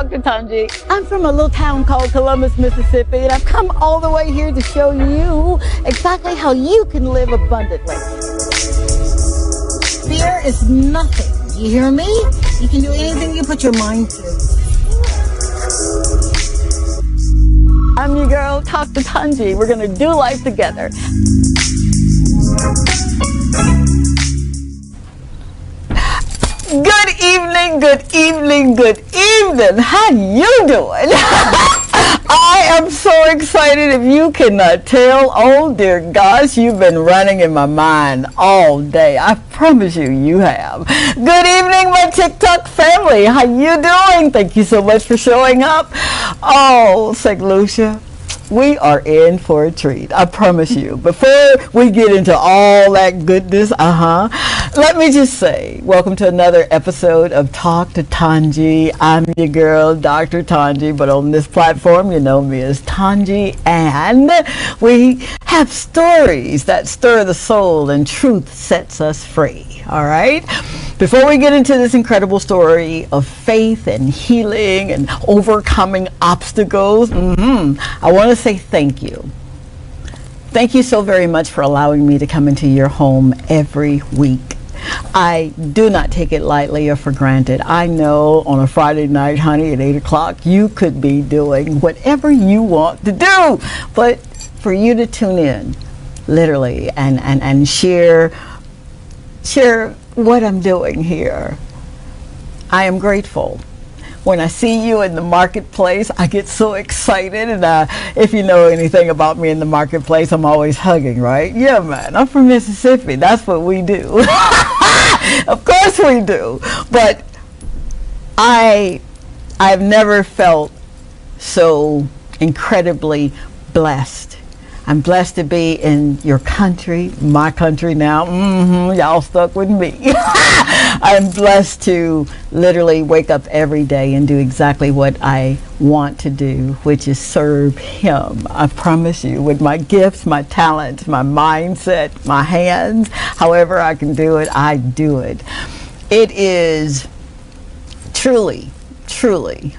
Dr. Tongie. I'm from a little town called Columbus, Mississippi, and I've come all the way here to show you exactly how you can live abundantly. Fear is nothing. You hear me? You can do anything you put your mind to. I'm your girl, Dr. Tongie. We're going to do life together. Good evening, good evening, good evening. How you doing? I am so excited. If you cannot tell, oh dear gosh, you've been running in my mind all day. I promise you, you have. Good evening, my TikTok family. How you doing? Thank you so much for showing up. Oh, Saint Lucia, we are in for a treat. I promise you. Before we get into all that goodness, let me just say, welcome to another episode of Talk to Tongie. I'm your girl, Dr. Tongie, but on this platform, you know me as Tongie, and we have stories that stir the soul and truth sets us free. All right? Before we get into this incredible story of faith and healing and overcoming obstacles, I want to say thank you. Thank you so very much for allowing me to come into your home every week. I do not take it lightly or for granted. I know on a Friday night, honey, at 8 o'clock, you could be doing whatever you want to do. But for you to tune in, literally, and share what I'm doing here, I am grateful. When I see you in the marketplace, I get so excited, and if you know anything about me in the marketplace, I'm always hugging, right? Yeah, man, I'm from Mississippi. That's what we do. Of course we do. But I've never felt so incredibly blessed. I'm blessed to be in your country, my country now. Y'all stuck with me. I'm blessed to literally wake up every day and do exactly what I want to do, which is serve Him. I promise you, with my gifts, my talents, my mindset, my hands, however I can do it, I do it. It is truly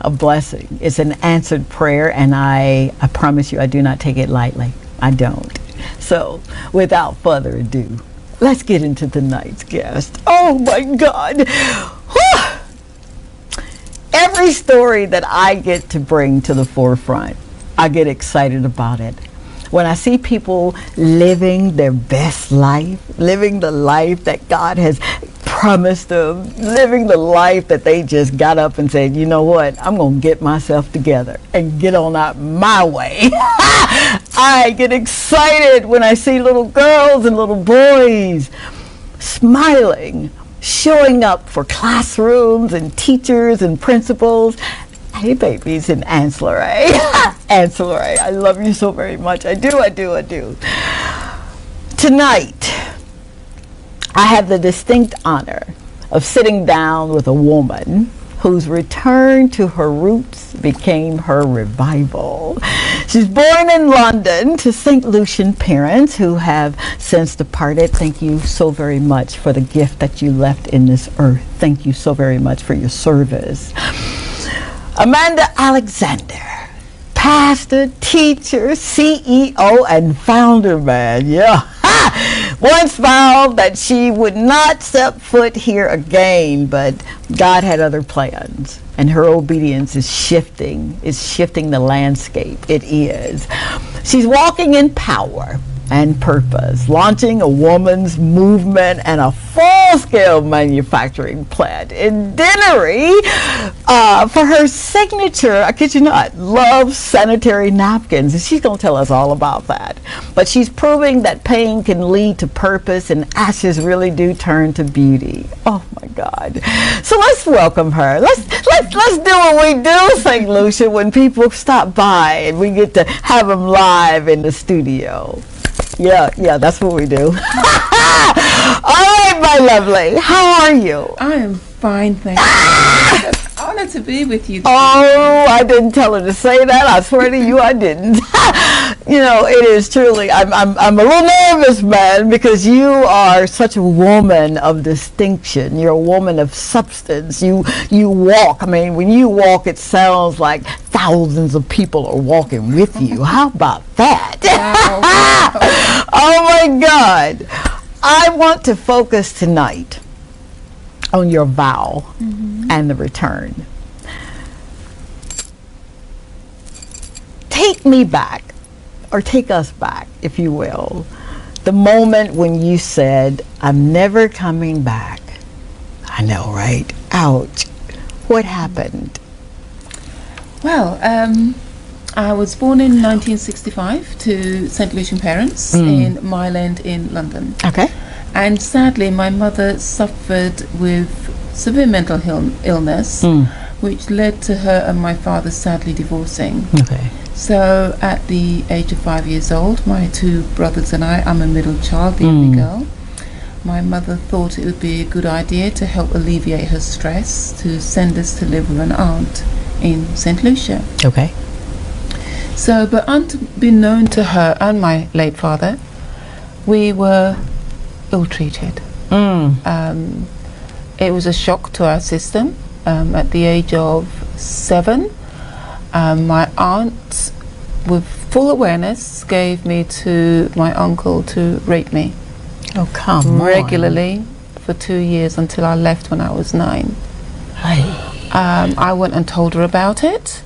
a blessing. It's an answered prayer, and I promise you, I do not take it lightly. I don't. So, without further ado, let's get into tonight's guest. Oh my God. Whew. Every story that I get to bring to the forefront, I get excited about it. When I see people living their best life, living the life that God has promised them, living the life that they just got up and said, you know what, I'm going to get myself together and get on out my way. I get excited when I see little girls and little boys smiling, showing up for classrooms and teachers and principals. Hey babies and ancillary. Ancillary, I love you so very much. I do. Tonight, I have the distinct honor of sitting down with a woman whose return to her roots became her revival. She's born in London to Saint Lucian parents who have since departed. Thank you so very much for the gift that you left in this earth. Thank you so very much for your service. Amanda Alexander, pastor, teacher, CEO, and founder, man. Yeah. Once vowed that she would not step foot here again, but God had other plans, and her obedience is shifting the landscape. It is. She's walking in power and purpose, launching a woman's movement and a full-scale manufacturing plant in Dennery for her signature, I kid you not, Love sanitary napkins. And she's going to tell us all about that. But she's proving that pain can lead to purpose and ashes really do turn to beauty. Oh my God. So let's welcome her. Let's do what we do, Saint Lucia, when people stop by and we get to have them live in the studio. Yeah, that's what we do. All right, my lovely. How are you? I am fine, thank you. It's an honor to be with you today. Oh, I didn't tell her to say that. I swear to you, I didn't. You know, it is truly, I'm a little nervous, man, because you are such a woman of distinction. You're a woman of substance. You walk. I mean, when you walk, it sounds like thousands of people are walking with you. How about that? Wow. Oh my God. I want to focus tonight on your vow and the return. Take me back, or take us back, if you will, the moment when you said, I'm never coming back. I know, right? Ouch. What happened? Well, I was born in 1965 to Saint Lucian parents in Mile End in London. Okay. And sadly, my mother suffered with severe mental illness, which led to her and my father sadly divorcing. Okay. So at the age of 5 years old, my two brothers and I'm a middle child, the only girl. My mother thought it would be a good idea to help alleviate her stress to send us to live with an aunt in Saint Lucia. Okay. So, but unbeknown to her and my late father, we were ill-treated. It was a shock to our system. At the age of 7, my aunt, with full awareness, gave me to my uncle to rape me. Oh, come on. Regularly for 2 years until I left when I was 9. I went and told her about it.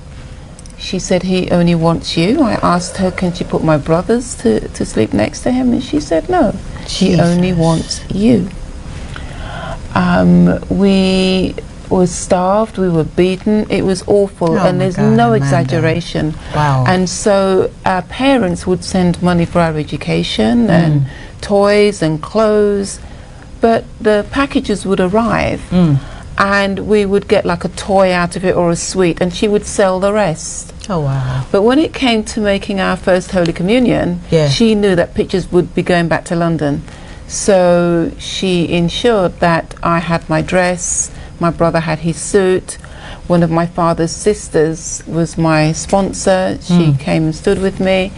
She said, he only wants you. I asked her, can she put my brothers to sleep next to him? And she said, no, she only wants you. We were starved, we were beaten, it was awful, and there's no exaggeration. Wow. And so our parents would send money for our education and toys and clothes, but the packages would arrive and we would get like a toy out of it or a sweet, and she would sell the rest. Oh, wow. But when it came to making our first Holy Communion, she knew that pictures would be going back to London. So she ensured that I had my dress, my brother had his suit, one of my father's sisters was my sponsor, she came and stood with me.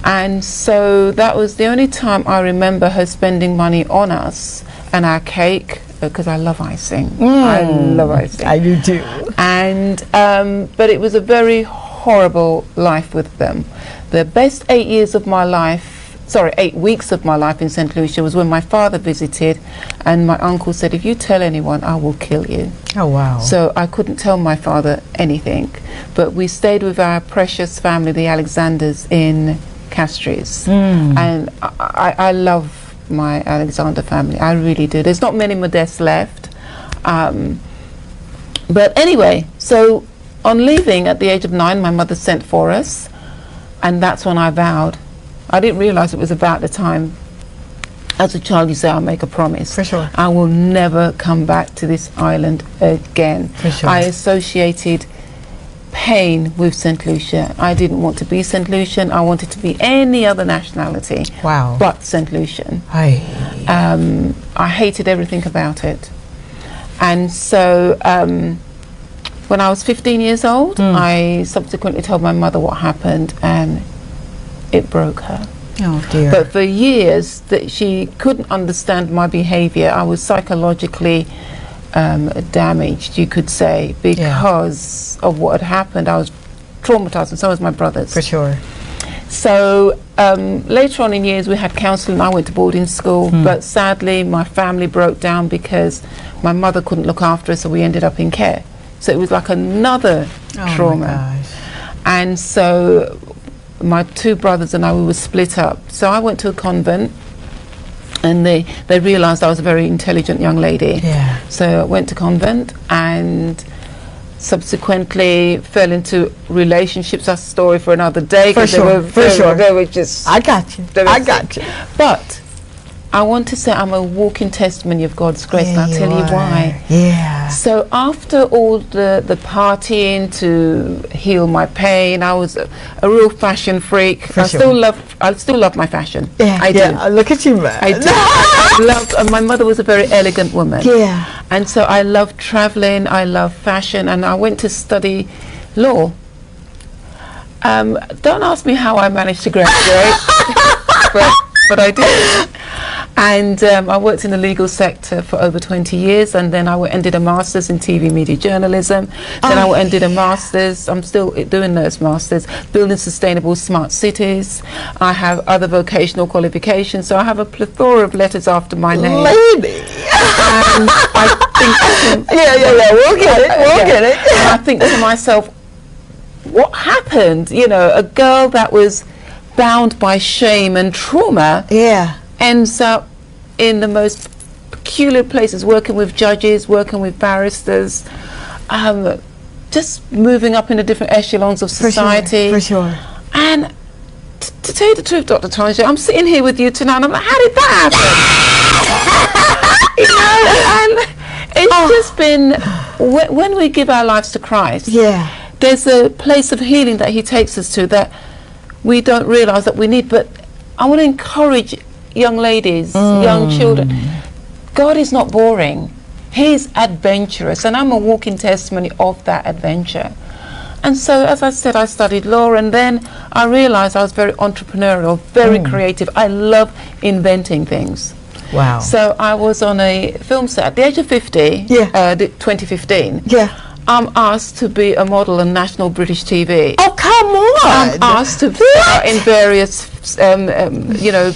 And so that was the only time I remember her spending money on us and our cake, because I love icing. I love icing. I do too. And but it was a very horrible life with them. The best 8 years of my life, 8 weeks of my life in Saint Lucia was when my father visited, and my uncle said, if you tell anyone, I will kill you. Oh, wow. So I couldn't tell my father anything, but we stayed with our precious family, the Alexanders, in Castries. And I love my Alexander family, I really do. There's not many Modestes left. But anyway, so on leaving at the age of 9, my mother sent for us, and that's when I vowed. I didn't realize it was about the time. As a child, you say, I'll make a promise. For sure. I will never come back to this island again. For sure. I associated pain with Saint Lucia. I didn't want to be Saint Lucian. I wanted to be any other nationality. Wow. But Saint Lucian. I hated everything about it. And so when I was 15 years old, I subsequently told my mother what happened, and it broke her. Oh dear. But for years that she couldn't understand my behavior. I was psychologically damaged, you could say, because of what had happened. I was traumatized, and so was my brothers. For sure. So later on in years we had counselling. I went to boarding school, but sadly my family broke down because my mother couldn't look after us, so we ended up in care. So it was like another trauma. My gosh. And so my two brothers and I, we were split up. So I went to a convent, and they realized I was a very intelligent young lady. Yeah. So I went to convent and subsequently fell into relationships. That's a story for another day. For sure. They were just, I got you. I got you. but I want to say I'm a walking testimony of God's grace, and I'll tell you why. Yeah. So after all the partying to heal my pain, I was a real fashion freak. I still love my fashion. Yeah, I do. Look at you, man. I do. I loved, and my mother was a very elegant woman. Yeah. And so I loved traveling, I loved fashion, and I went to study law. Don't ask me how I managed to graduate, but I did. And I worked in the legal sector for over 20 years, and then I went and did a master's in TV media journalism. Then I went and did a master's, I'm still doing those masters, building sustainable smart cities. I have other vocational qualifications, so I have a plethora of letters after my name. Lady! And I think we'll get it. And I think to myself, what happened? You know, a girl that was bound by shame and trauma ends up in the most peculiar places, working with judges, working with barristers, just moving up in the different echelons of society. For sure. And to tell you the truth, Dr. Tongie, I'm sitting here with you tonight and I'm like, how did that happen? You know, and it's just been, when we give our lives to Christ, there's a place of healing that he takes us to that we don't realize that we need. But I want to encourage young ladies, young children. God is not boring. He's adventurous, and I'm a walking testimony of that adventure. And so, as I said, I studied law, and then I realized I was very entrepreneurial, very creative. I love inventing things. Wow. So I was on a film set at the age of 50, 2015. I'm asked to be a model on national British TV. Oh, come on! I'm asked to star in various,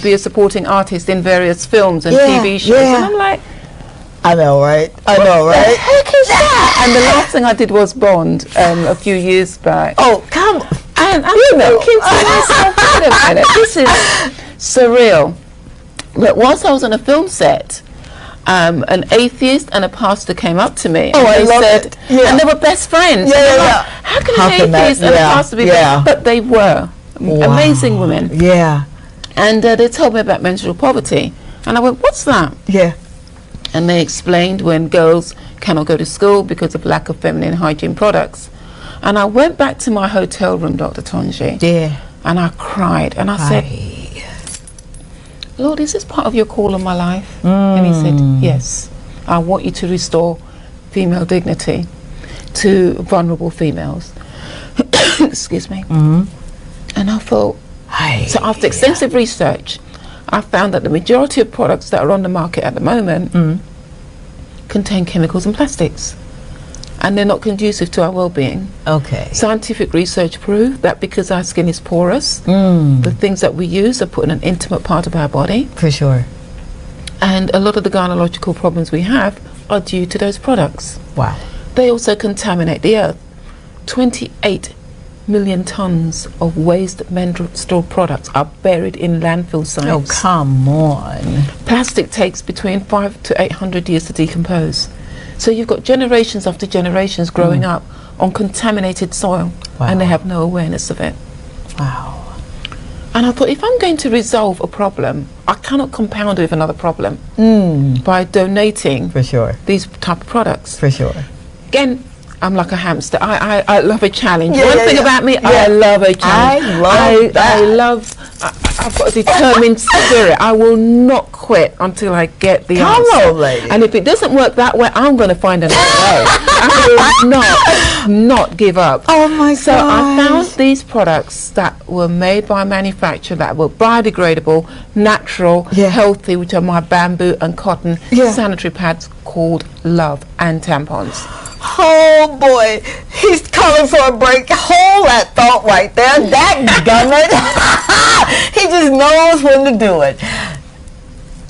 be a supporting artist in various films and TV shows. And I'm like, I know, right? What the heck is that? And the last thing I did was Bond a few years back. Oh, come on! And I'm thinking to myself, wait a minute, this is surreal. But whilst I was on a film set, an atheist and a pastor came up to me, and they said, and they were best friends. How can an atheist and a pastor be best? But they were amazing women. And they told me about menstrual poverty, and I went, what's that? And they explained when girls cannot go to school because of lack of feminine hygiene products. And I went back to my hotel room, Dr. Tongie, and I cried, and I said, Lord, is this part of your call on my life? And he said, yes, I want you to restore female dignity to vulnerable females. Excuse me. And I thought, so after extensive research, I found that the majority of products that are on the market at the moment contain chemicals and plastics, and they're not conducive to our well-being. Scientific research proved that because our skin is porous, the things that we use are put in an intimate part of our body. For sure. And a lot of the gynecological problems we have are due to those products. Wow. They also contaminate the earth. 28 million tons of waste menstrual products are buried in landfill sites. Oh, come on. Plastic takes between 500 to 800 years to decompose. So you've got generations after generations growing up on contaminated soil, and they have no awareness of it. Wow. And I thought, if I'm going to resolve a problem, I cannot compound it with another problem by donating these type of products. For sure. Again, I'm like a hamster. I love a challenge. One thing about me, I love a challenge. I've got a determined spirit. I will not quit until I get the answer. Come on, lady. And if it doesn't work that way, I'm going to find another way. I will not give up. Oh my God. So I found these products that were made by a manufacturer that were biodegradable, natural, healthy, which are my bamboo and cotton sanitary pads called Love, and tampons. Oh boy, he's calling for a break. Hold that thought right there. That gummit. He just knows when to do it.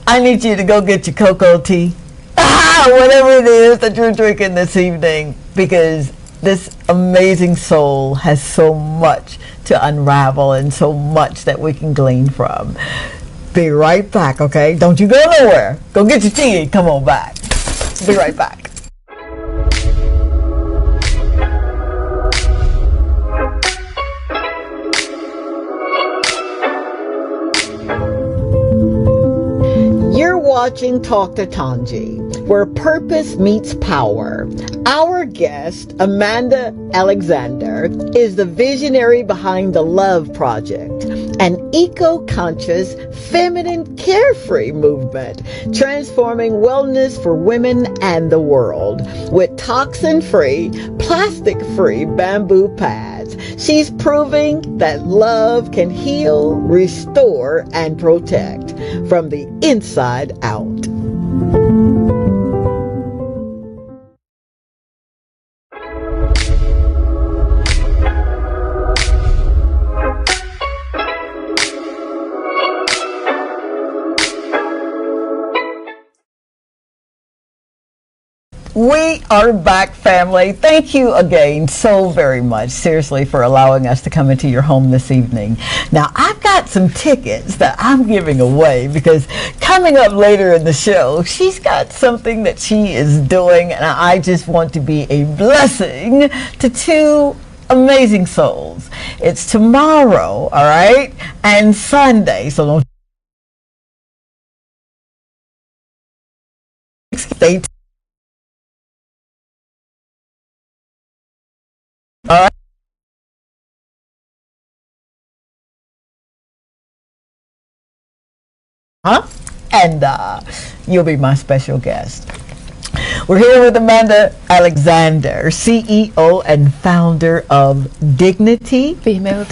I need you to go get your cocoa tea. Whatever it is that you're drinking this evening, because this amazing soul has so much to unravel and so much that we can glean from. Be right back, okay? Don't you go nowhere. Go get your tea and come on back. Be right back. You're watching Talk to Tongie, where purpose meets power. Our guest, Amanda Alexander, is the visionary behind the Love Project, an eco-conscious, feminine, carefree movement transforming wellness for women and the world with toxin-free, plastic-free bamboo pads. She's proving that love can heal, restore, and protect from the inside out. We are back, family. Thank you again so very much, seriously, for allowing us to come into your home this evening. Now, I've got some tickets that I'm giving away because coming up later in the show, she's got something that she is doing, and I just want to be a blessing to two amazing souls. It's tomorrow, all right, and Sunday, so don't stay tuned. All right. And you'll be my special guest. We're here with Amanda Alexander, CEO and founder of Dignity. Female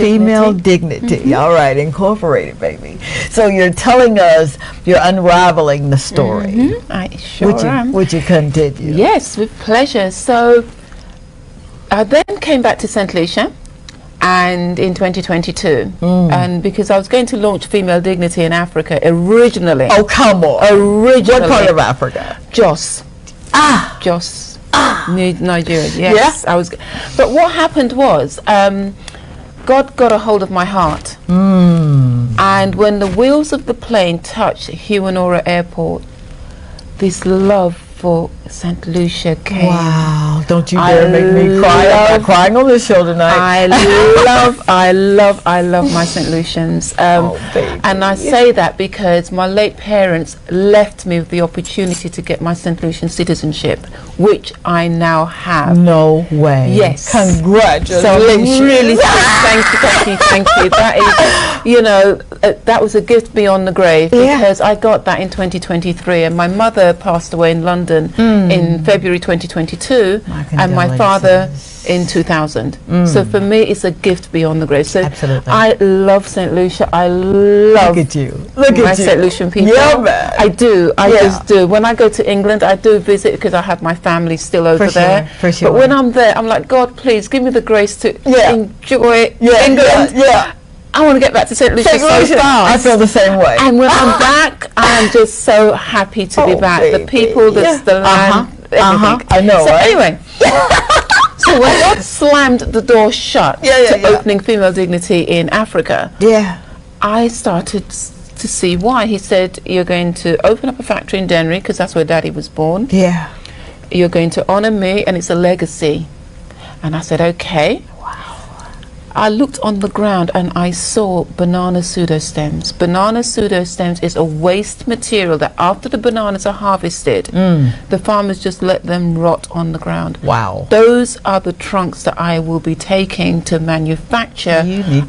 Dignity. All right, Incorporated, baby. So you're telling us you're unraveling the story. I sure am. Would you continue? Yes, with pleasure. So I then came back to Saint Lucia, and in 2022, and because I was going to launch Female Dignity in Africa originally. Oh, come on. Originally. What part of Africa? Jos. Jos. Nigeria. Yes. Yeah. I was. But what happened was, God got a hold of my heart. And when the wheels of the plane touched Huanora Airport, this love for Saint Lucia came. Wow, don't you dare make me cry. I'm not crying on this show tonight. I love my Saint Lucians. And I say that because my late parents left me with the opportunity to get my Saint Lucian citizenship, which I now have. No way. Yes. Congratulations. So really, thank you. That is, you know, that was a gift beyond the grave, because I got that in 2023, and my mother passed away in London in February 2022, and my father in 2000. So for me, it's a gift beyond the grave. So absolutely. I love Saint Lucia. I love my Saint Lucian people. Yeah, man. I do. I just do. When I go to England, I do visit because I have my family still over there. For sure. But when I'm there, I'm like, God, please give me the grace to enjoy England. I want to get back to Saint Lucia so fast. I feel the same way. And when I'm back, I'm just so happy to be back. Baby. The people, the land, everything. I know, so right? Anyway, so when God slammed the door shut to opening Female Dignity in Africa, I started to see why. He said, you're going to open up a factory in Dennery, because that's where Daddy was born. You're going to honor me, and it's a legacy. And I said, okay. I looked on the ground and I saw banana pseudostems. Banana pseudostems is a waste material that after the bananas are harvested, the farmers just let them rot on the ground. Wow. Those are the trunks that I will be taking to manufacture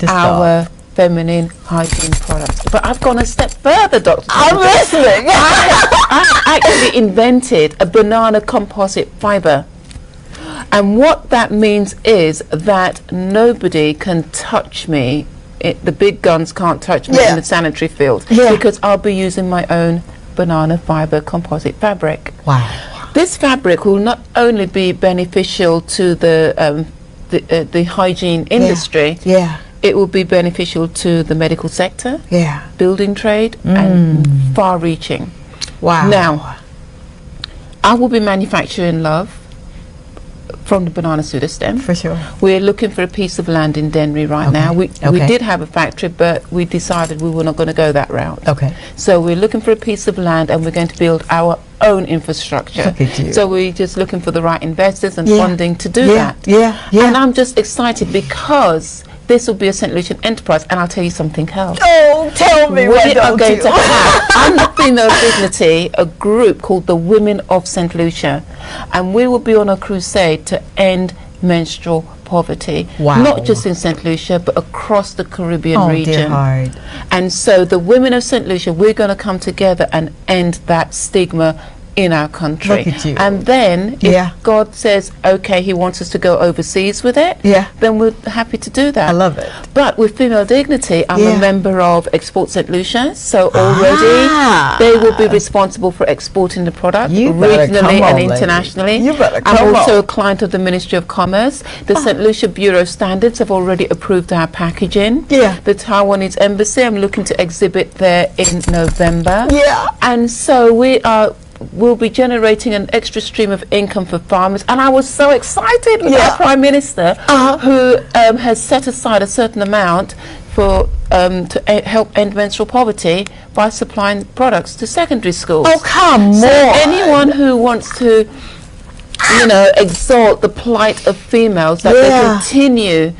our feminine hygiene products. But I've gone a step further, Dr. I'm listening. I actually invented a banana composite fiber. And what that means is that nobody can touch me. The big guns can't touch me in the sanitary field, because I'll be using my own banana fiber composite fabric. Wow. This fabric will not only be beneficial to the hygiene industry, it will be beneficial to the medical sector, building trade, and far-reaching. Wow. Now, I will be manufacturing love from the banana pseudostem. For sure. We're looking for a piece of land in Dennery right now. We did have a factory, but we decided we were not going to go that route. So we're looking for a piece of land, and we're going to build our own infrastructure. Look at you. So we're just looking for the right investors and funding to do that. And I'm just excited because this will be a Saint Lucian enterprise, and I'll tell you something else. Oh, tell me what we are going to have under Female Dignity a group called the Women of Saint Lucia, and we will be on a crusade to end menstrual poverty. Not just in Saint Lucia, but across the Caribbean region. Dear heart. And so the Women of Saint Lucia, we're going to come together and end that stigma in our country. Look at you. And then if God says, okay, he wants us to go overseas with it, then we're happy to do that. I love it. But with Female Dignity, I'm a member of Export Saint Lucia, so already they will be responsible for exporting the product regionally and internationally. You better come I'm also a client of the Ministry of Commerce. The Saint Lucia Bureau standards have already approved our packaging. The Taiwanese embassy, I'm looking to exhibit there in November. And so we'll be generating an extra stream of income for farmers. And I was so excited with our Prime Minister, who has set aside a certain amount for to help end menstrual poverty by supplying products to secondary schools. Oh, come so on. Anyone who wants to, you know, exalt the plight of females, that they continue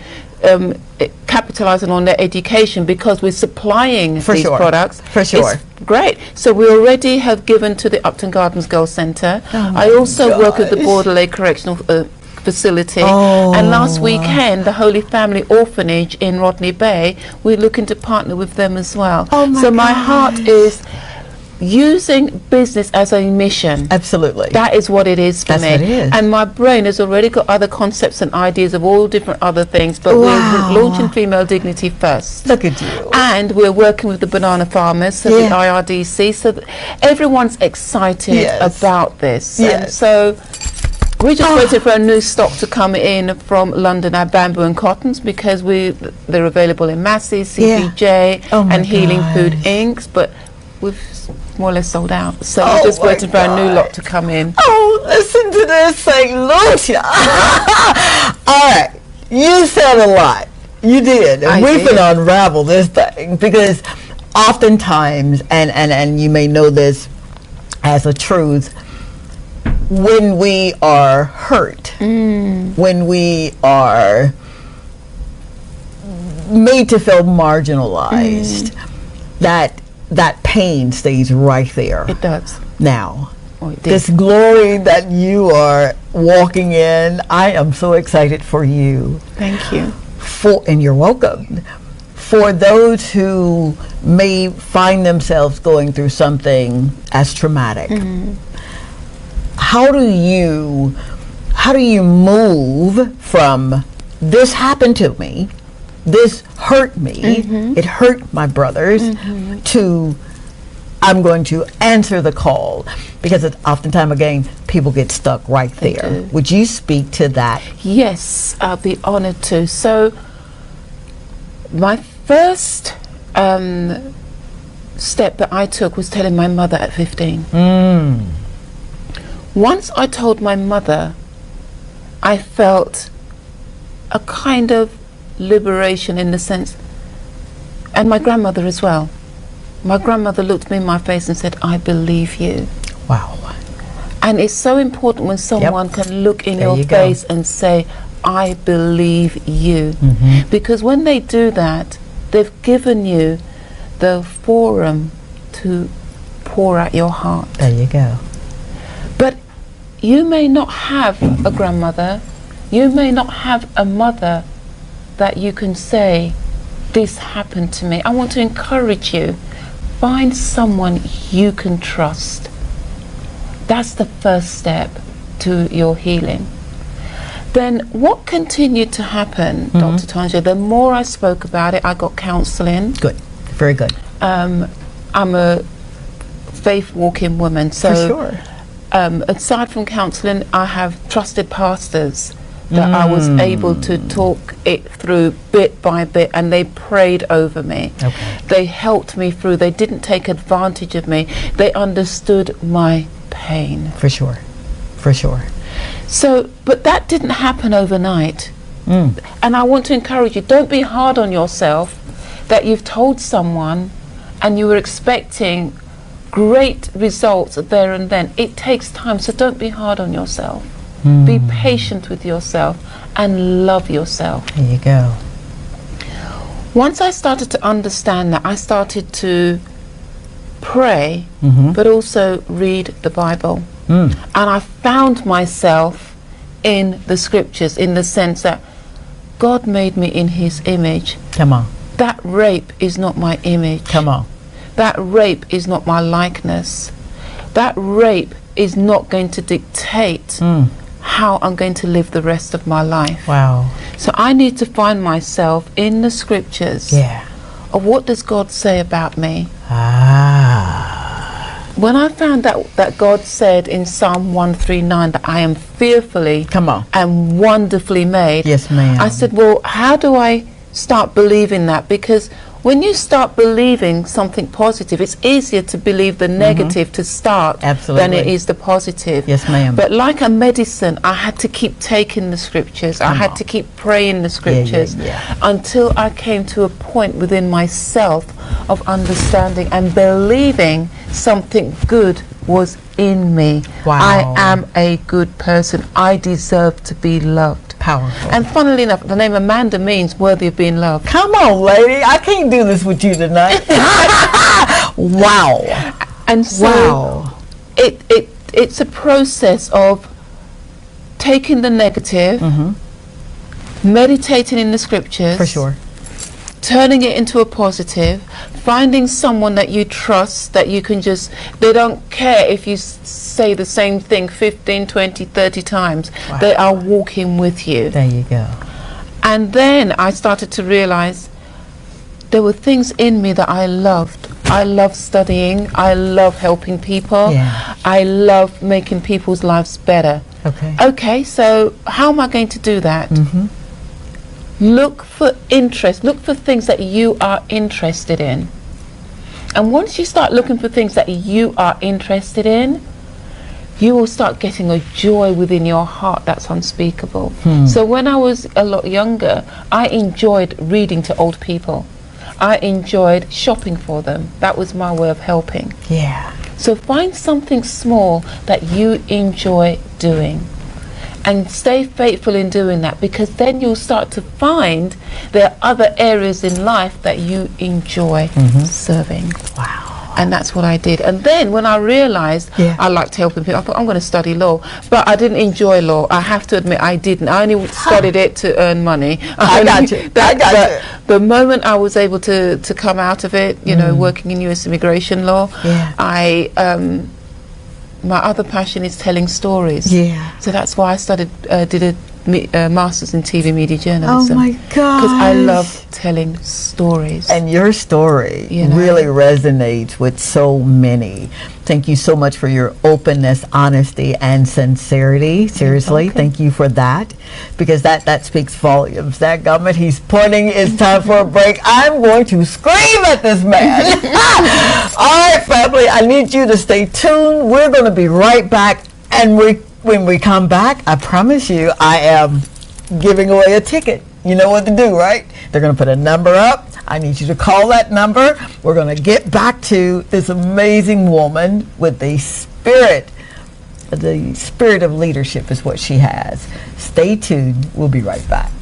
capitalizing on their education because we're supplying these products. It's great. So we already have given to the Upton Gardens Girls Centre. I also work with the Borderley Correctional Facility, and last weekend the Holy Family Orphanage in Rodney Bay, we're looking to partner with them as well. So my heart is using business as a mission. Absolutely. That is what it is for me. What it is. And my brain has already got other concepts and ideas of all different other things, but we're launching Female Dignity first. Look at you. And we're working with the banana farmers, so the IRDC, so that everyone's excited about this. And so we're just waiting for a new stock to come in from London, our bamboo and cottons, because they're available in Massey's, CPJ, and Healing Food Inks, but we've more or less sold out. So we're just waiting for a new lot to come in. Oh, listen to this, Saint Lucia. All right, you said a lot. You did. And we can unravel this thing, because oftentimes, and you may know this as a truth, when we are hurt, when we are made to feel marginalized, that pain stays right there. It does. Now, this glory that you are walking in, I am so excited for you. Thank you. And you're welcome. For those who may find themselves going through something as traumatic, how do you move from this happened to me, this hurt me, it hurt my brothers, to I'm going to answer the call? Because oftentimes, again, people get stuck right there. Would you speak to that? Yes, I'll be honored to. So my first step that I took was telling my mother at 15. Once I told my mother, I felt a kind of liberation, in the sense, and my grandmother as well. My grandmother looked me in my face and said, I believe you. Wow. And it's so important when someone can look in your face and say, I believe you. Because when they do that, they've given you the forum to pour out your heart. There you go. But you may not have a grandmother, you may not have a mother that you can say, this happened to me. I want to encourage you, find someone you can trust. That's the first step to your healing. Then what continued to happen, Dr. Tongie, the more I spoke about it, I got counseling. Good, very good. I'm a faith walking woman, so for sure. Aside from counseling, I have trusted pastors that I was able to talk it through bit by bit, and they prayed over me. They helped me through. They didn't take advantage of me. They understood my pain. For sure, for sure. So, but that didn't happen overnight. And I want to encourage you, don't be hard on yourself that you've told someone and you were expecting great results there and then. It takes time, so don't be hard on yourself. Be patient with yourself and love yourself. There you go. Once I started to understand that, I started to pray, but also read the Bible. And I found myself in the scriptures, in the sense that God made me in his image. Come on. That rape is not my image. Come on. That rape is not my likeness. That rape is not going to dictate how I'm going to live the rest of my life. Wow. So I need to find myself in the scriptures. Yeah. Of what does God say about me? Ah. When I found out that God said in Psalm 139 that I am fearfully and wonderfully made. Yes, ma'am. I said, well, how do I start believing that? Because when you start believing something positive, it's easier to believe the negative to start than it is the positive. Yes, ma'am. But like a medicine, I had to keep taking the scriptures. I had to keep praying the scriptures until I came to a point within myself of understanding and believing something good was in me. Wow. I am a good person. I deserve to be loved. Powerful. And funnily enough, the name Amanda means worthy of being loved. Come on, lady. I can't do this with you tonight. Wow. And so it's a process of taking the negative, meditating in the scriptures. For sure. Turning it into a positive, finding someone that you trust, that you can just, they don't care if you say the same thing 15, 20, 30 times. Wow. They are walking with you. There you go. And then I started to realize there were things in me that I loved. I love studying. I love helping people. Yeah. I love making people's lives better. Okay, so how am I going to do that? Look for interest. Look for things that you are interested in. And once you start looking for things that you are interested in, you will start getting a joy within your heart that's unspeakable. So when I was a lot younger, I enjoyed reading to old people. I enjoyed shopping for them. That was my way of helping. Yeah. So find something small that you enjoy doing. And stay faithful in doing that, because then you'll start to find there are other areas in life that you enjoy serving. Wow. And that's what I did. And then when I realized I liked helping people, I thought, I'm going to study law. But I didn't enjoy law. I have to admit, I didn't. I only studied it to earn money. I got you. The moment I was able to come out of it, you know, working in U.S. immigration law, my other passion is telling stories. Yeah. So that's why I did a master's in TV media journalism. Oh my God! Because I love telling stories. And your story really resonates with so many. Thank you so much for your openness, honesty, and sincerity. Seriously, thank you for that, because that speaks volumes. That government, he's pointing, it's time for a break. I'm going to scream at this man. All right, family, I need you to stay tuned. We're going to be right back, and when we come back, I promise you, I am giving away a ticket. You know what to do, right? They're going to put a number up. I need you to call that number. We're going to get back to this amazing woman with the spirit of leadership is what she has. Stay tuned. We'll be right back.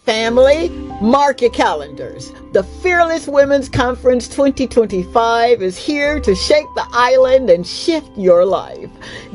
Family, mark your calendars. The Fearless Women's Conference 2025 is here to shake the island and shift your life.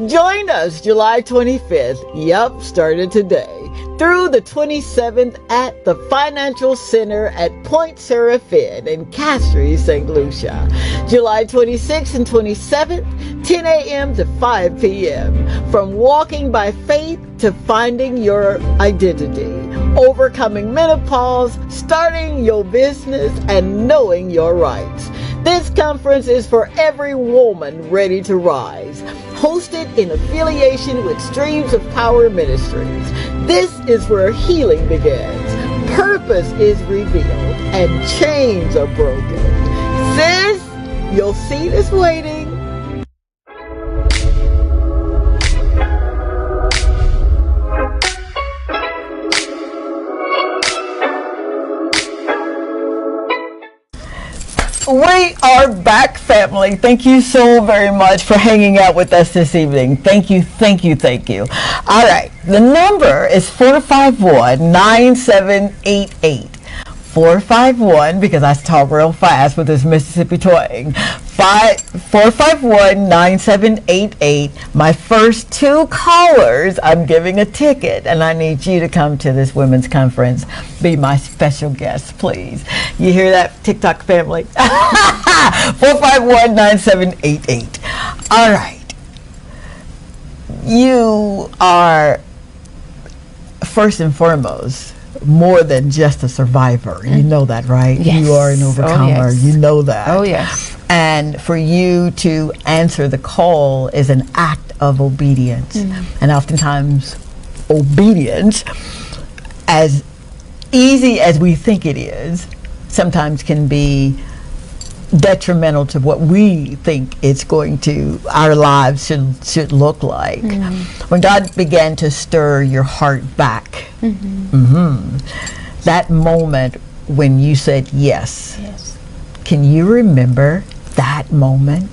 Join us July 25th, started today, through the 27th at the Financial Center at Point Seraphin in Castries, Saint Lucia. July 26th and 27th, 10 a.m. to 5 p.m. From walking by faith to finding your identity, overcoming menopause, starting your business, and knowing your rights. This conference is for every woman ready to rise. Hosted in affiliation with Streams of Power Ministries. This is where healing begins, purpose is revealed, and chains are broken. Sis, your seat is waiting. We are back, family. Thank you so very much for hanging out with us this evening. Thank you, thank you, thank you. All right, the number is 451-9788. 451, because I talk real fast with this Mississippi twang. 451-9788. My first 2 callers, I'm giving a ticket, and I need you to come to this women's conference. Be my special guest, please. You hear that, TikTok family? 451-9788. All right. You are, first and foremost, more than just a survivor. You know that, right? Yes. You are an overcomer. Yes. You know that. Oh, yes. And for you to answer the call is an act of obedience. And oftentimes, obedience, as easy as we think it is, sometimes can be detrimental to what we think it's going to, our lives should look like. When God began to stir your heart back, that moment when you said yes, can you remember that moment?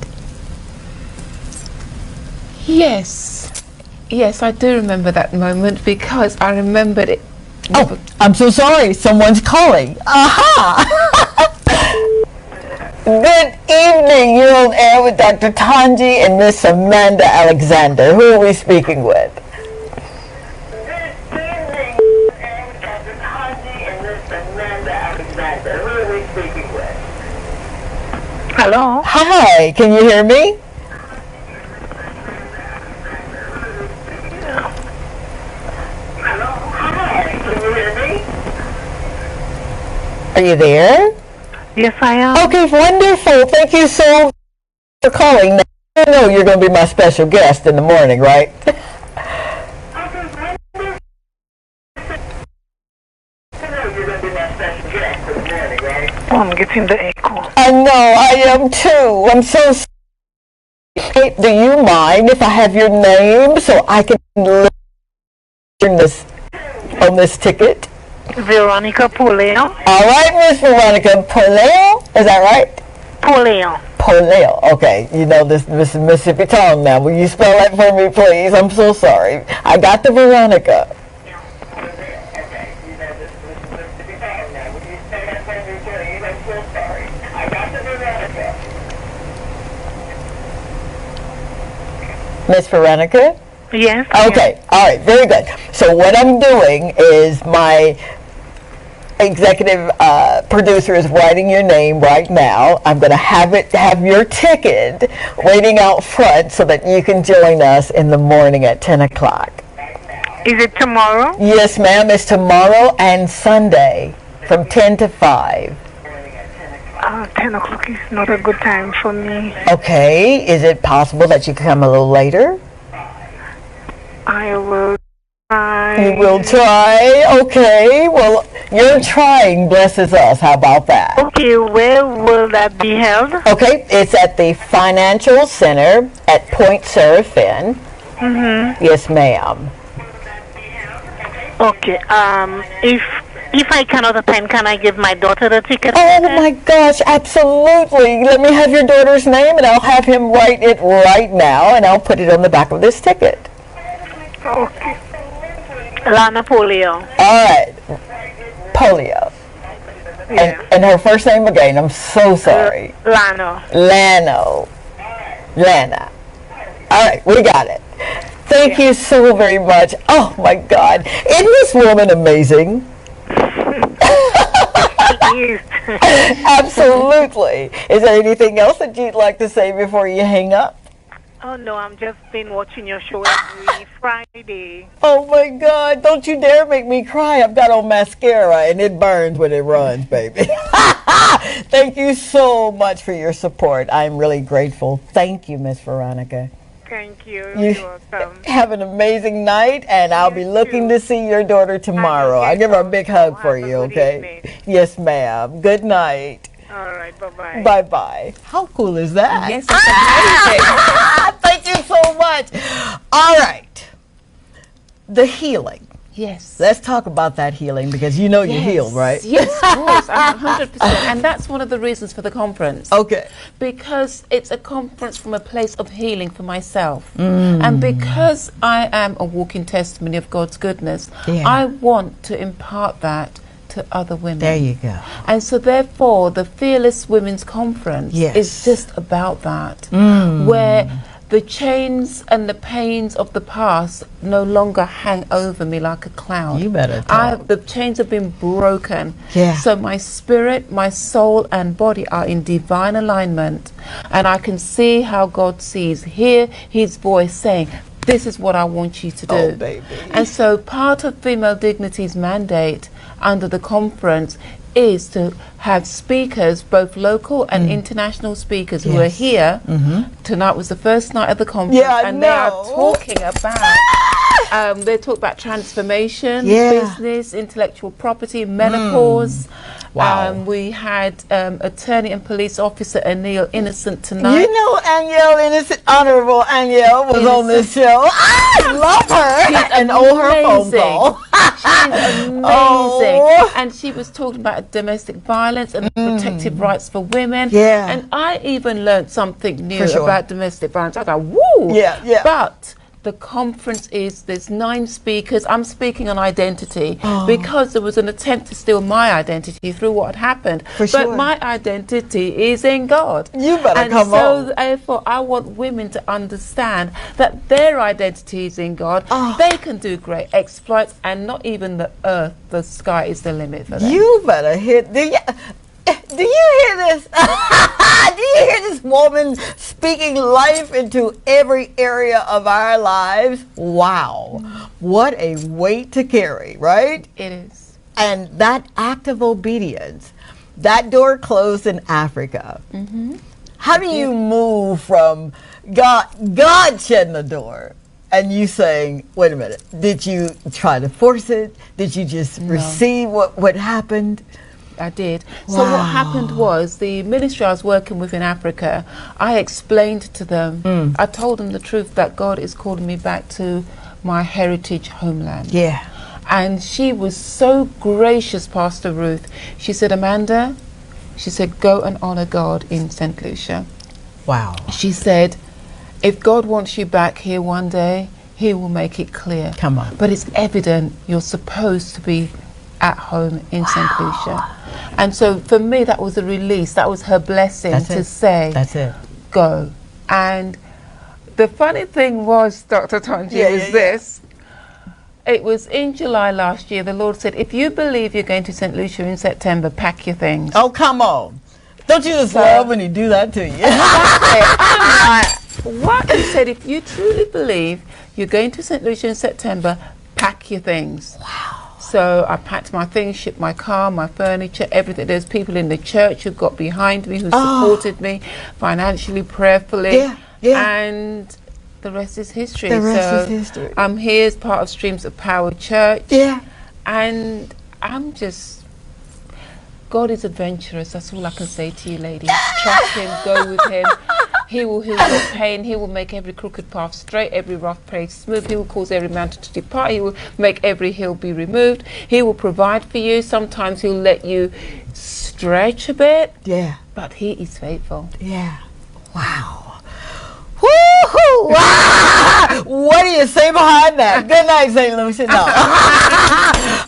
Yes, I do remember that moment because I remembered it. Oh, I'm so sorry. Someone's calling. Aha! Good evening. You're on air with Dr. Tongie and Miss Amanda Alexander. Who are we speaking with? Good evening. You're on air with Dr. Tongie and Miss Amanda Alexander. Who are we speaking with? Hello. Hi. Can you hear me? Hello. Hi. Can you hear me? Are you there? Yes, I am. Okay, wonderful. Thank you so much for calling. Now, you know you're going to be my special guest in the morning, right? Oh, I'm getting the echo. I know, I am too. I'm so sorry. Hey, do you mind if I have your name so I can listen this on this ticket? Veronica Poleo. All right, Miss Veronica Poleo. Is that right? Poleo. Poleo. Okay, you know this Mississippi tongue now. Will you spell that for me, please? I'm so sorry. I got the Veronica. Miss Veronica? Yes. Okay, yes. all right, very good. So what I'm doing is my executive producer is writing your name right now. I'm going to have your ticket waiting out front so that you can join us in the morning at 10 o'clock. Is it tomorrow? Yes, ma'am. It's tomorrow and Sunday from 10 to 5. 10 o'clock is not a good time for me. Okay. Is it possible that you can come a little later? I will try. You will try? Okay. Well, your trying blesses us. How about that? Okay, where will that be held? Okay. It's at the Financial Center at Point Seraphin. Yes, ma'am. Okay, if I cannot attend, can I give my daughter the ticket? Oh my gosh, absolutely. Let me have your daughter's name and I'll have him write it right now and I'll put it on the back of this ticket. Okay. Lana Polio. All right. Polio. Yeah. And her first name again, I'm so sorry. Lana. Lana. All right, we got it. Thank you so very much. Oh my God. Isn't this woman amazing? Absolutely. Is there anything else that you'd like to say before you hang up? Oh no, I'm just been watching your show every Friday. Oh my God, don't you dare make me cry. I've got on mascara and it burns when it runs, baby. Thank you so much for your support. I'm really grateful. Thank you, Miss Veronica. Thank you. You're welcome. Have an amazing night, and I'll be looking to see your daughter tomorrow. I'll give her a big hug for you, okay? Yes, ma'am. Good night. All right, bye-bye. Bye-bye. How cool is that? Yes, it's amazing. Thank you so much. All right. The healing. Yes. Let's talk about that healing because you know you're healed, right? Yes, of course, 100%. And that's one of the reasons for the conference. Okay. Because it's a conference from a place of healing for myself. And because I am a walking testimony of God's goodness, I want to impart that to other women. There you go. And so therefore the Fearless Women's Conference is just about that, where the chains and the pains of the past no longer hang over me like a cloud. You better talk. The chains have been broken. Yeah. So my spirit, my soul and body are in divine alignment, and I can see how God sees, hear his voice saying, this is what I want you to do. Oh, baby. And so part of Female Dignity's mandate under the conference is to have speakers, both local and international speakers, who are here. Tonight was the first night of the conference, and they are talking about they talk about transformation, business, intellectual property, menopause. Wow. We had attorney and police officer Anil Innocent tonight. You know, Aniel Innocent, Honorable Aniel was on this show. I love her. And owe her phone call. She's amazing. And she was talking about domestic violence and protective rights for women. Yeah. And I even learned something new For sure. about domestic violence. I go, woo! Yeah, yeah. But the conference there's 9 speakers. I'm speaking on identity because there was an attempt to steal my identity through what had happened. But my identity is in God. You better come on. So therefore I want women to understand that their identity is in God. They can do great exploits, and not even the earth, the sky is the limit for them. You better hit. Do you hear this? Do you hear this woman speaking life into every area of our lives? Wow. What a weight to carry, right? It is. And that act of obedience, that door closed in Africa. How do you move from God shutting the door and you saying, wait a minute, did you try to force it? Did you just receive what happened? I did. So what happened was, the ministry I was working with in Africa, I explained to them, I told them the truth that God is calling me back to my heritage homeland. Yeah. And she was so gracious, Pastor Ruth. She said, Amanda, she said, go and honor God in Saint Lucia. Wow. She said, if God wants you back here one day, he will make it clear. Come on. But it's evident you're supposed to be at home in Saint Lucia. And so for me, that was a release. That was her blessing to say, that's it. Go. And the funny thing was, Dr. Tongie, this. It was in July last year, the Lord said, if you believe you're going to St. Lucia in September, pack your things. Oh, come on. Don't you just love when he do that to you? I'm like, what? He said, if you truly believe you're going to St. Lucia in September, pack your things. Wow. So I packed my things, shipped my car, my furniture, everything. There's people in the church who got behind me, who supported me financially, prayerfully. And the rest is history. The rest is history. I'm here as part of Streams of Power Church. Yeah. And I'm just, God is adventurous. That's all I can say to you, ladies. Trust him, go with him. He will heal your pain. He will make every crooked path straight, every rough place smooth. He will cause every mountain to depart. He will make every hill be removed. He will provide for you. Sometimes he'll let you stretch a bit. Yeah. But he is faithful. Yeah. Wow. Woo-hoo! Ah! What do you say behind that? Good night, St. Lucia. No.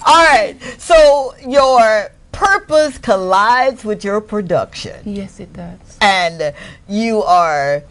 All right. So your purpose collides with your production. Yes, it does. And you are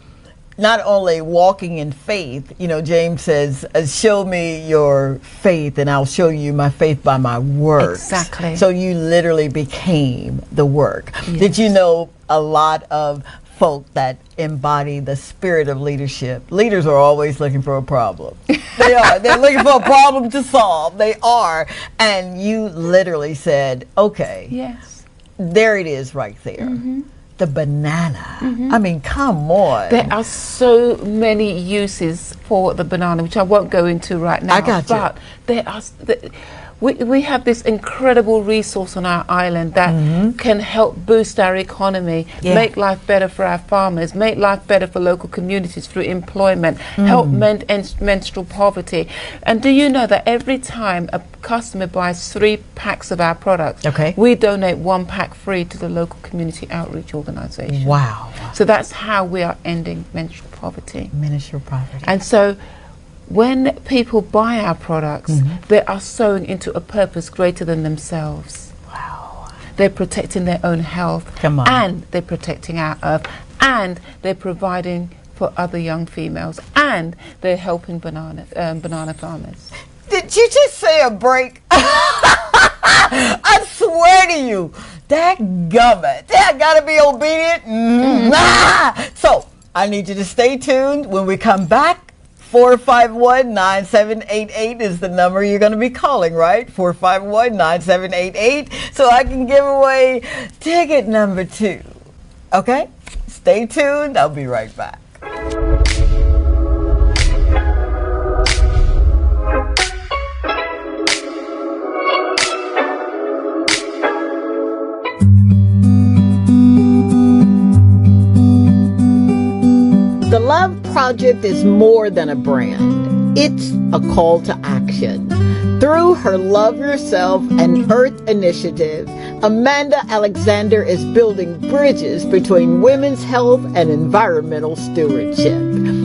not only walking in faith, you know, James says, show me your faith and I'll show you my faith by my works. Exactly. So you literally became the work. Yes. Did you know a lot of folk that embody the spirit of leadership? Leaders are always looking for a problem. They are. They're looking for a problem to solve. They are. And you literally said, okay. Yes. There it is right there. The banana. I mean, come on. There are so many uses for the banana, which I won't go into right now. I got you. But there are, we have this incredible resource on our island that can help boost our economy, make life better for our farmers, make life better for local communities through employment, help mend menstrual poverty. And do you know that every time a customer buys 3 packs of our products, we donate 1 pack free to the local community outreach organization. Wow. So that's how we are ending menstrual poverty. Menstrual poverty. And so when people buy our products, they are sowing into a purpose greater than themselves. they're protecting their own health. Come on. And they're protecting our earth. And they're providing for other young females. And they're helping banana farmers. Did you just say a break? I swear to you, dadgummit. I gotta be obedient. So, I need you to stay tuned. When we come back, 451-9788 is the number you're going to be calling, right? 451-9788. So I can give away ticket number 2. Okay? Stay tuned. I'll be right back. The Love Project is more than a brand. It's a call to action. Through her Love Yourself and Earth initiative, Amanda Alexander is building bridges between women's health and environmental stewardship.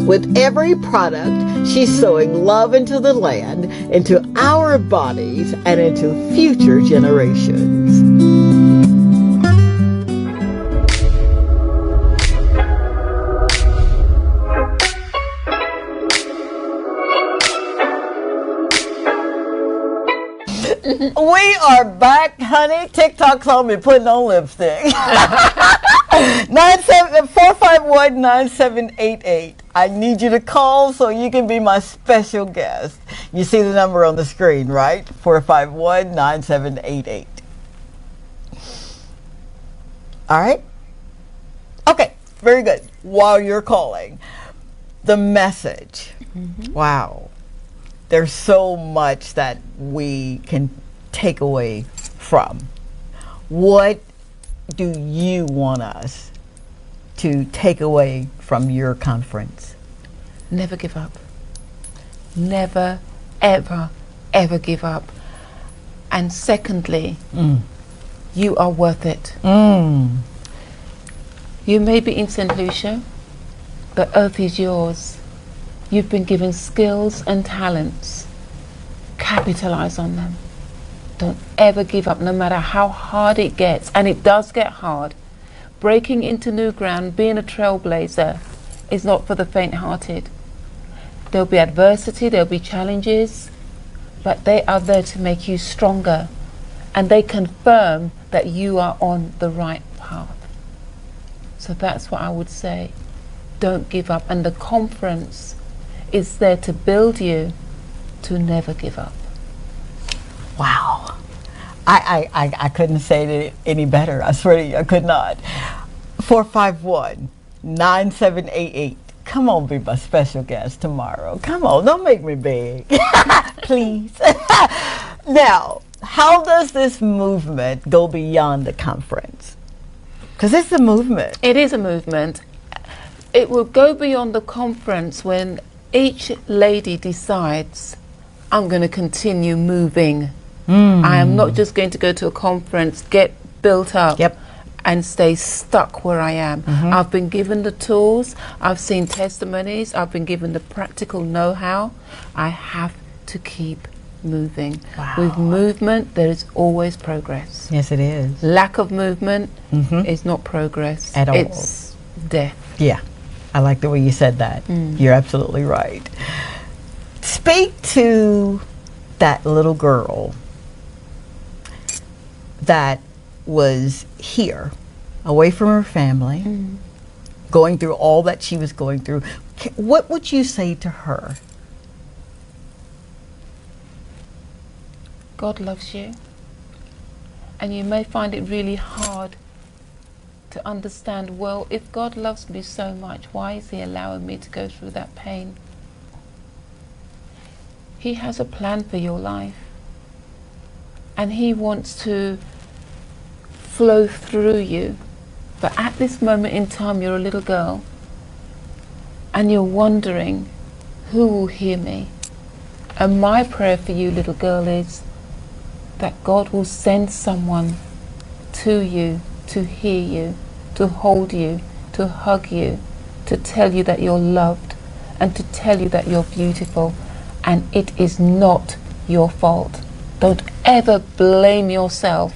With every product, she's sowing love into the land, into our bodies, and into future generations. We are back, honey. TikTok told me putting on lipstick. 451-9788. I need you to call so you can be my special guest. You see the number on the screen, right? 451-9788. All right? Okay, very good. While you're calling, the message. Wow. There's so much that we can take away from. What do you want us to take away from your conference? Never give up. Never, ever, ever give up. And secondly, you are worth it. You may be in Saint Lucia, the earth is yours. You've been given skills and talents. Capitalize on them. Don't ever give up, no matter how hard it gets. And it does get hard. Breaking into new ground, being a trailblazer, is not for the faint-hearted. There'll be adversity, there'll be challenges, but they are there to make you stronger. And they confirm that you are on the right path. So that's what I would say. Don't give up. And the conference is there to build you to never give up. Wow. I couldn't say it any better. I swear to you, I could not. 451-9788. Come on, be my special guest tomorrow. Come on, don't make me beg. Please. Now, how does this movement go beyond the conference? Because it's a movement. It is a movement. It will go beyond the conference when each lady decides, I'm going to continue moving. I am not just going to go to a conference, get built up, and stay stuck where I am. I've been given the tools, I've seen testimonies, I've been given the practical know-how. I have to keep moving. With movement, there is always progress. Yes, it is. Lack of movement is not progress. At all. It's death. Yeah. I like the way you said that. You're absolutely right. Speak to that little girl that was here, away from her family, going through all that she was going through. What would you say to her? God loves you. And you may find it really hard to understand, well, if God loves me so much, why is He allowing me to go through that pain? He has a plan for your life. And He wants to flow through you. But at this moment in time, you're a little girl. And you're wondering, who will hear me? And my prayer for you, little girl, is that God will send someone to you to hear you, to hold you, to hug you, to tell you that you're loved, and to tell you that you're beautiful, and it is not your fault. Don't ever blame yourself.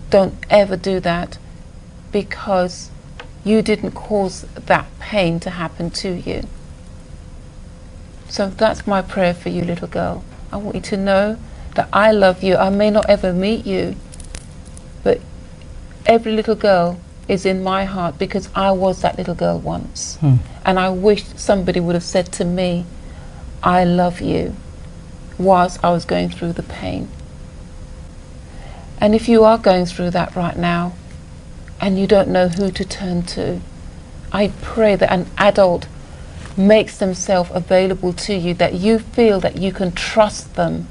Don't ever do that, because you didn't cause that pain to happen to you. So that's my prayer for you, little girl. I want you to know that I love you. I may not ever meet you, but every little girl is in my heart, because I was that little girl once. And I wish somebody would have said to me, I love you, whilst I was going through the pain. And if you are going through that right now, and you don't know who to turn to, I pray that an adult makes themselves available to you, that you feel that you can trust them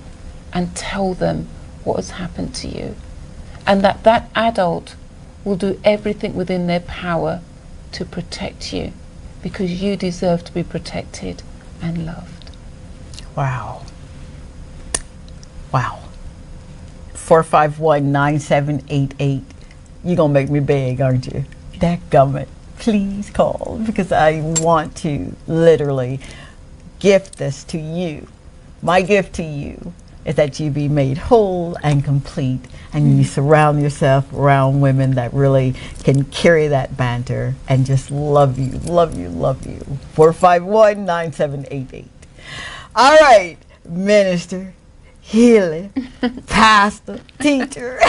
and tell them what has happened to you, and that that adult will do everything within their power to protect you, because you deserve to be protected and loved. Wow. Wow. 451-9788. You're going to make me beg, aren't you? Dadgummit, please call, because I want to literally gift this to you. My gift to you is that you be made whole and complete, and you surround yourself around women that really can carry that banter and just love you, love you, love you. 451-9788. All right, minister, healer, pastor, teacher,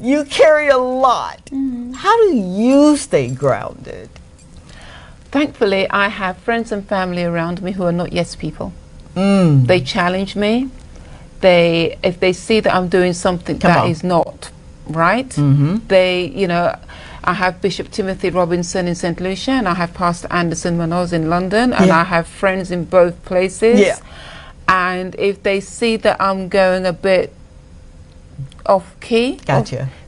you carry a lot. How do you stay grounded? Thankfully, I have friends and family around me who are not yes people. They challenge me. If they see that I'm doing something that is not right, I have Bishop Timothy Robinson in Saint Lucia, and I have Pastor Anderson Manoz in London, and I have friends in both places. And if they see that I'm going a bit off key,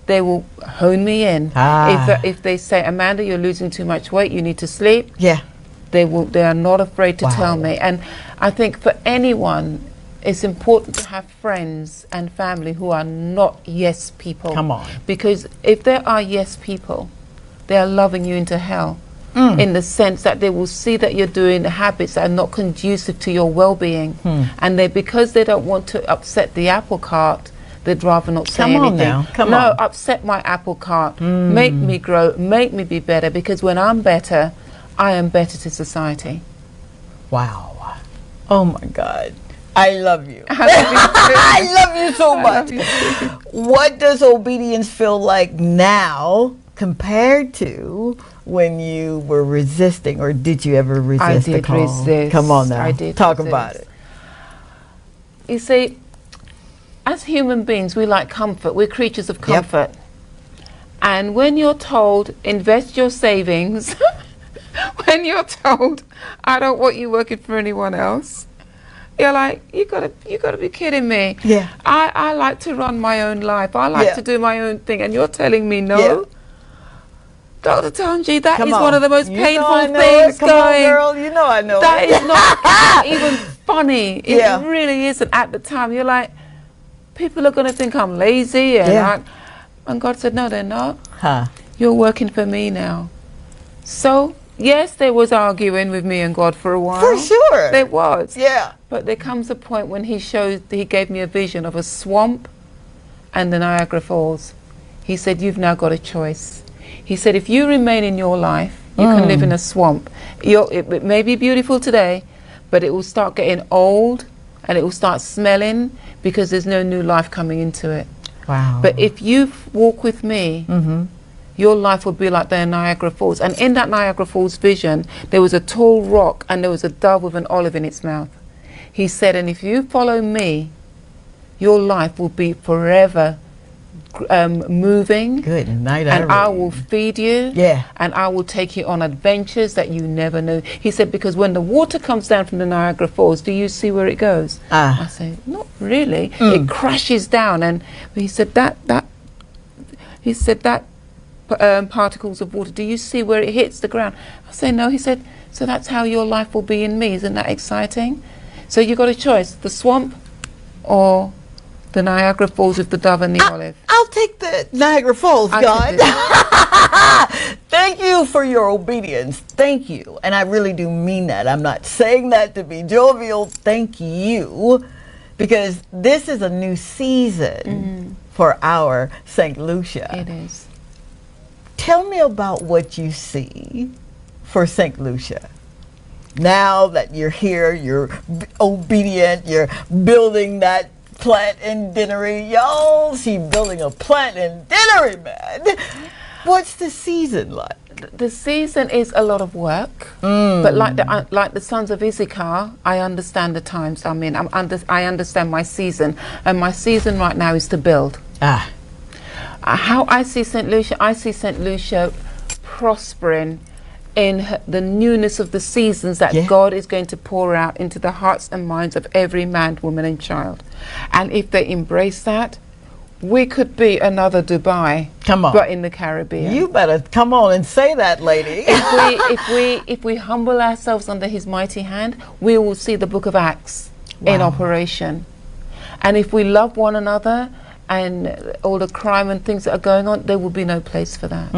they will hone me in. If they say, Amanda, you're losing too much weight, you need to sleep, they are not afraid to tell me. And I think for anyone, it's important to have friends and family who are not yes people. Come on. Because if there are yes people, they are loving you into hell. In the sense that they will see that you're doing habits that are not conducive to your well-being, and because they don't want to upset the apple cart, they'd rather not say anything. Come on. Upset my apple cart, make me grow, make me be better, because when I'm better, I am better to society. Wow. Oh my God. I love you. I love you so much. What does obedience feel like now compared to when you were resisting, or did you ever resist the call? Resist. Come on now. I did Talk resist. about it. You see, as human beings, we like comfort. We're creatures of comfort. And when you're told, invest your savings, when you're told, I don't want you working for anyone else, you're like, you gotta be kidding me. I like to run my own life. I like to do my own thing, and you're telling me no? Dr. Tongie, that is one of the most painful things Come on, girl. You know I know that is not even funny. It really isn't. At the time, you're like, people are going to think I'm lazy. And God said, no, they're not. You're working for me now. So, yes, there was arguing with me and God for a while. For sure. There was. Yeah. But there comes a point when he gave me a vision of a swamp and the Niagara Falls. He said, you've now got a choice. He said, if you remain in your life, you can live in a swamp. It may be beautiful today, but it will start getting old, and it will start smelling, because there's no new life coming into it. Wow. But if you walk with me, your life will be like the Niagara Falls. And in that Niagara Falls vision, there was a tall rock, and there was a dove with an olive in its mouth. He said, and if you follow me, your life will be forever moving. Good night. And I will feed you. Yeah. And I will take you on adventures that you never knew. He said, because when the water comes down from the Niagara Falls, do you see where it goes? I say, not really. It crashes down. And he said particles of water, do you see where it hits the ground? I say, no. He said, so that's how your life will be in me. Isn't that exciting? So you got a choice, the swamp or the Niagara Falls with the dove and the olive. I'll take the Niagara Falls, God. Thank you for your obedience. Thank you. And I really do mean that. I'm not saying that to be jovial. Thank you. because this is a new season for our Saint Lucia. It is. Tell me about what you see for Saint Lucia. Now that you're here, you're obedient, you're building that plant in Dinnery. Y'all, she building a plant in Dinnery, man. What's the season like? The season is a lot of work, but like the sons of Issachar, I understand the times I'm in. I understand my season, and my season right now is to build. How I see Saint Lucia prospering in the newness of the seasons that God is going to pour out into the hearts and minds of every man, woman and child. And if they embrace that, we could be another Dubai, but in the Caribbean. You better come on and say that, lady. If we humble ourselves under his mighty hand, we will see the book of Acts in operation. And if we love one another, and all the crime and things that are going on, there will be no place for that.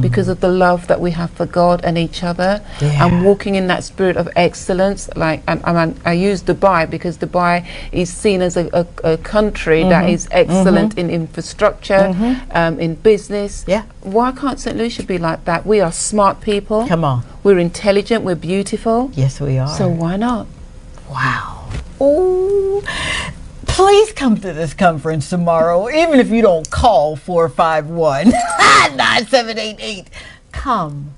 Because of the love that we have for God and each other, and walking in that spirit of excellence. Like, I use Dubai because Dubai is seen as a country that is excellent in infrastructure, in business. Why can't St. Lucia be like that? We are smart people. Come on. We're intelligent, we're beautiful. Yes, we are. So why not? Wow. Oh. Please come to this conference tomorrow, even if you don't call 451-9788. Come.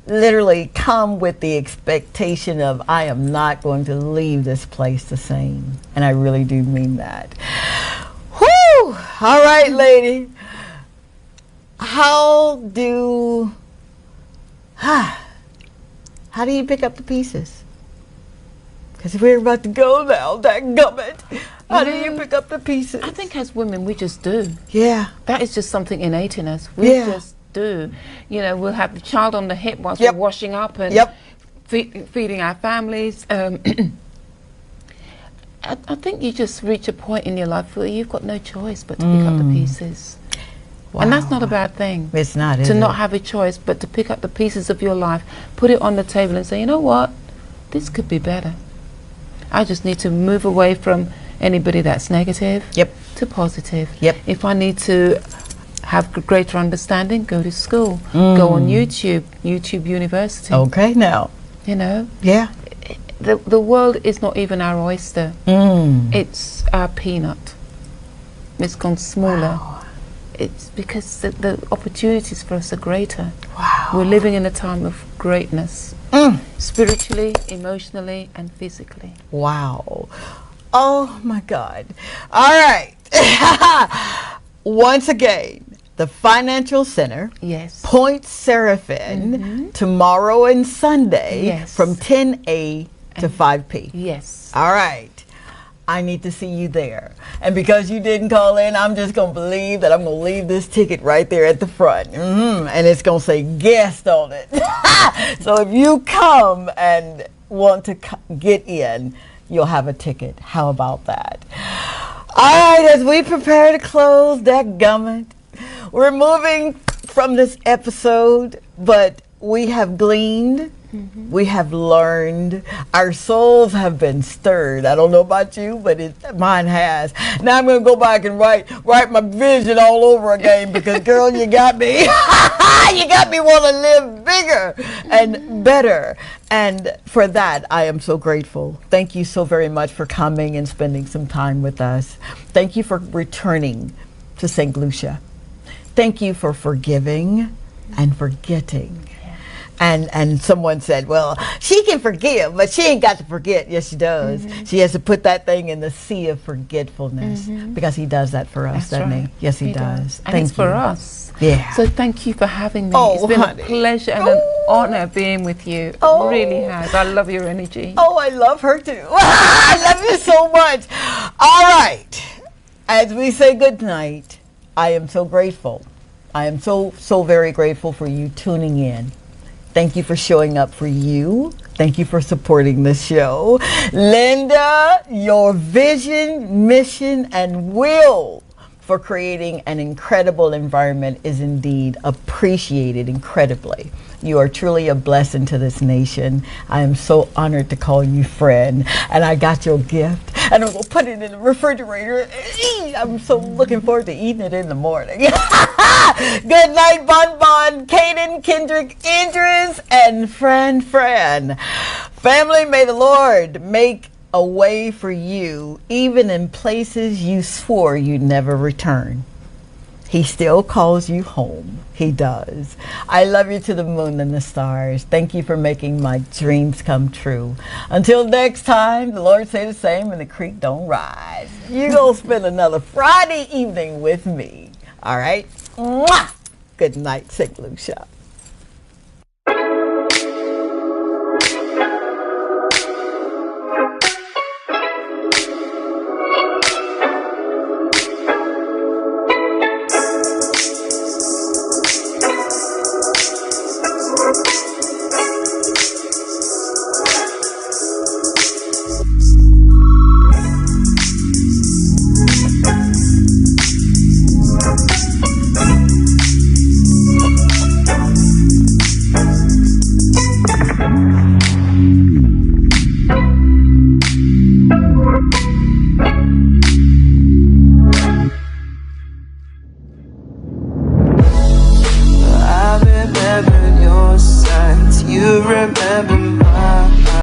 Literally come with the expectation of, I am not going to leave this place the same. And I really do mean that. Whew! All right, lady. How do you pick up the pieces? Because we're about to go now, that gummit. How do you pick up the pieces? I think as women, we just do. Yeah. That is just something innate in us. We just do. You know, we'll have the child on the hip whilst we're washing up and feeding our families. I think you just reach a point in your life where you've got no choice but to pick up the pieces. And that's not a bad thing. It's not, is to it? not have a choice, but to pick up the pieces of your life, put it on the table and say, you know what? This could be better. I just need to move away from anybody that's negative to positive. If I need to have greater understanding, go to school. Go on YouTube University. Okay, now. You know? The world is not even our oyster. It's our peanut. It's gone smaller. It's because the opportunities for us are greater. We're living in a time of greatness. Spiritually, emotionally, and physically. Wow. Oh my God. All right. Once again, the Financial Center. Point Seraphim. Tomorrow and Sunday from 10 to 5 p. All right. I need to see you there. And because you didn't call in, I'm just going to believe that I'm going to leave this ticket right there at the front. And it's going to say guest on it. So if you come and want to get in, you'll have a ticket. How about that? All right, as we prepare to close that gummit, we're moving from this episode, but we have gleaned. We have learned. Our souls have been stirred. I don't know about you, but mine has. Now I'm going to go back and write my vision all over again because, girl, you got me. You got me want to live bigger and better. And for that, I am so grateful. Thank you so very much for coming and spending some time with us. Thank you for returning to St. Lucia. Thank you for forgiving and forgetting. And someone said, well, she can forgive, but she ain't got to forget. Yes, she does. She has to put that thing in the sea of forgetfulness because he does that for us, doesn't he? Yes, he does. And it's for us. Yeah. So thank you for having me. It's been a pleasure and an honor being with you. It really has. I love your energy. Oh, I love her too. I love you so much. All right. As we say good night, I am so grateful. I am so very grateful for you tuning in. Thank you for showing up for you. Thank you for supporting this show. Linda, your vision, mission, and will for creating an incredible environment is indeed appreciated incredibly. You are truly a blessing to this nation. I am so honored to call you friend. And I got your gift. and I'm going to put it in the refrigerator. I'm so looking forward to eating it in the morning. Good night, Bon Bon, Kaden, Kendrick, Idris, and Fran. Family, may the Lord make a way for you, even in places you swore you'd never return. He still calls you home. He does. I love you to the moon and the stars. Thank you for making my dreams come true. Until next time, the Lord say the same and the creek don't rise. You're going to spend another Friday evening with me. All right? Mwah! Good night, Saint Lucia.